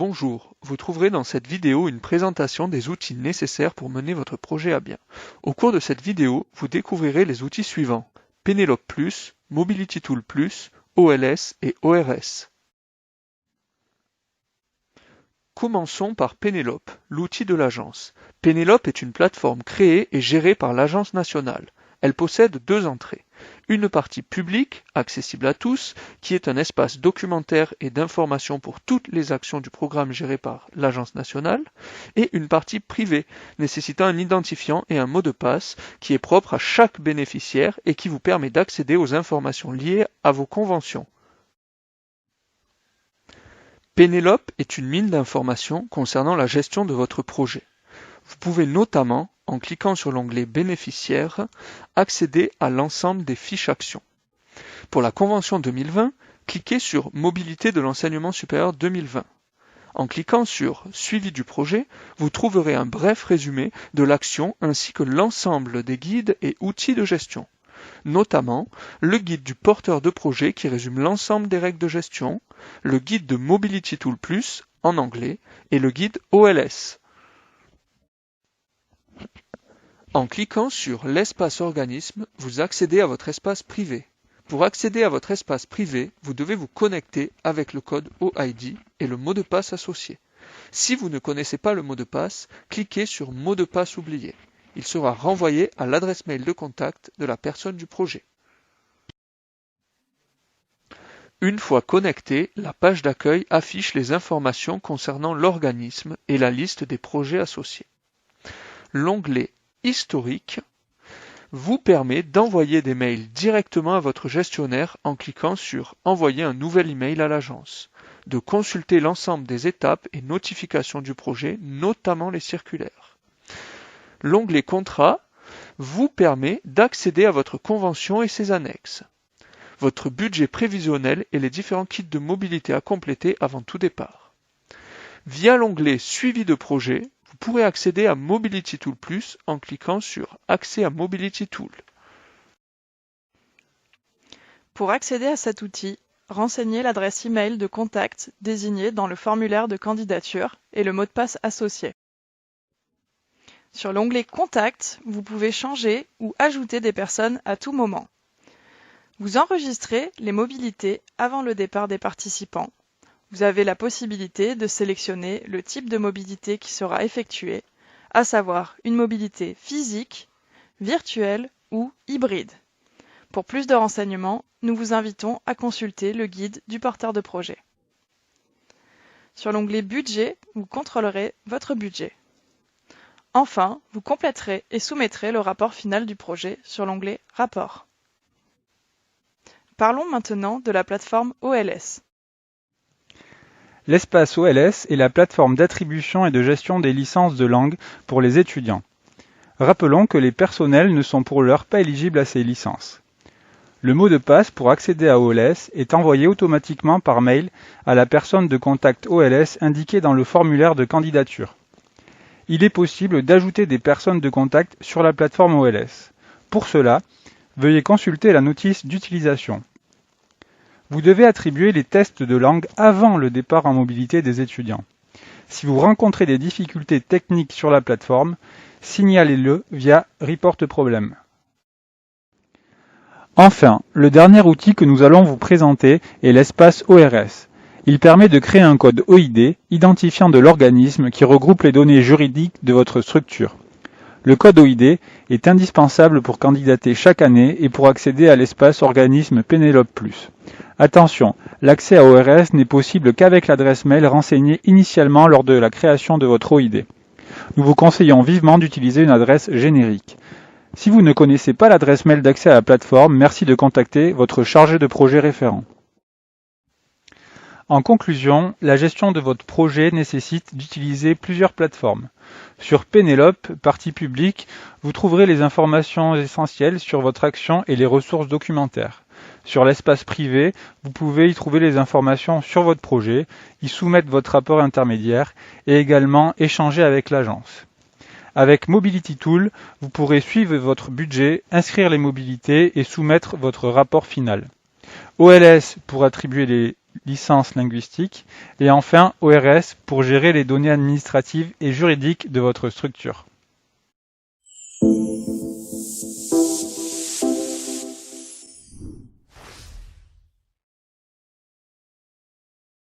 Bonjour, vous trouverez dans cette vidéo une présentation des outils nécessaires pour mener votre projet à bien. Au cours de cette vidéo, vous découvrirez les outils suivants: Penelope+, Mobility Tool+, OLS et ORS. Commençons par Penelope, l'outil de l'agence. Penelope est une plateforme créée et gérée par l'Agence nationale. Elle possède deux entrées. Une partie publique, accessible à tous, qui est un espace documentaire et d'information pour toutes les actions du programme géré par l'Agence nationale, et une partie privée, nécessitant un identifiant et un mot de passe qui est propre à chaque bénéficiaire et qui vous permet d'accéder aux informations liées à vos conventions. Penelope est une mine d'informations concernant la gestion de votre projet. Vous pouvez notamment, en cliquant sur l'onglet Bénéficiaires, accéder à l'ensemble des fiches actions. Pour la convention 2020, cliquez sur Mobilité de l'enseignement supérieur 2020. En cliquant sur Suivi du projet, vous trouverez un bref résumé de l'action ainsi que l'ensemble des guides et outils de gestion. Notamment le guide du porteur de projet qui résume l'ensemble des règles de gestion, le guide de Mobility Tool+, en anglais, et le guide OLS. En cliquant sur l'espace organisme, vous accédez à votre espace privé. Pour accéder à votre espace privé, vous devez vous connecter avec le code OID et le mot de passe associé. Si vous ne connaissez pas le mot de passe, cliquez sur Mot de passe oublié. Il sera renvoyé à l'adresse mail de contact de la personne du projet. Une fois connecté, la page d'accueil affiche les informations concernant l'organisme et la liste des projets associés. L'onglet Historique vous permet d'envoyer des mails directement à votre gestionnaire en cliquant sur Envoyer un nouvel email à l'agence, de consulter l'ensemble des étapes et notifications du projet, notamment les circulaires. L'onglet Contrat vous permet d'accéder à votre convention et ses annexes, votre budget prévisionnel et les différents kits de mobilité à compléter avant tout départ. Via l'onglet Suivi de projet, vous pourrez accéder à Mobility Tool+ en cliquant sur Accès à Mobility Tool. Pour accéder à cet outil, renseignez l'adresse email de contact désignée dans le formulaire de candidature et le mot de passe associé. Sur l'onglet Contact, vous pouvez changer ou ajouter des personnes à tout moment. Vous enregistrez les mobilités avant le départ des participants. Vous avez la possibilité de sélectionner le type de mobilité qui sera effectuée, à savoir une mobilité physique, virtuelle ou hybride. Pour plus de renseignements, nous vous invitons à consulter le guide du porteur de projet. Sur l'onglet Budget, vous contrôlerez votre budget. Enfin, vous compléterez et soumettrez le rapport final du projet sur l'onglet Rapport. Parlons maintenant de la plateforme OLS. L'espace OLS est la plateforme d'attribution et de gestion des licences de langue pour les étudiants. Rappelons que les personnels ne sont pour l'heure pas éligibles à ces licences. Le mot de passe pour accéder à OLS est envoyé automatiquement par mail à la personne de contact OLS indiquée dans le formulaire de candidature. Il est possible d'ajouter des personnes de contact sur la plateforme OLS. Pour cela, veuillez consulter la notice d'utilisation. Vous devez attribuer les tests de langue avant le départ en mobilité des étudiants. Si vous rencontrez des difficultés techniques sur la plateforme, signalez-le via Report Problem. Enfin, le dernier outil que nous allons vous présenter est l'espace ORS. Il permet de créer un code OID, identifiant de l'organisme qui regroupe les données juridiques de votre structure. Le code OID est indispensable pour candidater chaque année et pour accéder à l'espace organisme Penelope+. Attention, l'accès à ORS n'est possible qu'avec l'adresse mail renseignée initialement lors de la création de votre OID. Nous vous conseillons vivement d'utiliser une adresse générique. Si vous ne connaissez pas l'adresse mail d'accès à la plateforme, merci de contacter votre chargé de projet référent. En conclusion, la gestion de votre projet nécessite d'utiliser plusieurs plateformes. Sur Penelope, partie publique, vous trouverez les informations essentielles sur votre action et les ressources documentaires. Sur l'espace privé, vous pouvez y trouver les informations sur votre projet, y soumettre votre rapport intermédiaire et également échanger avec l'agence. Avec Mobility Tool, vous pourrez suivre votre budget, inscrire les mobilités et soumettre votre rapport final. OLS pour attribuer les licence linguistique et enfin ORS pour gérer les données administratives et juridiques de votre structure.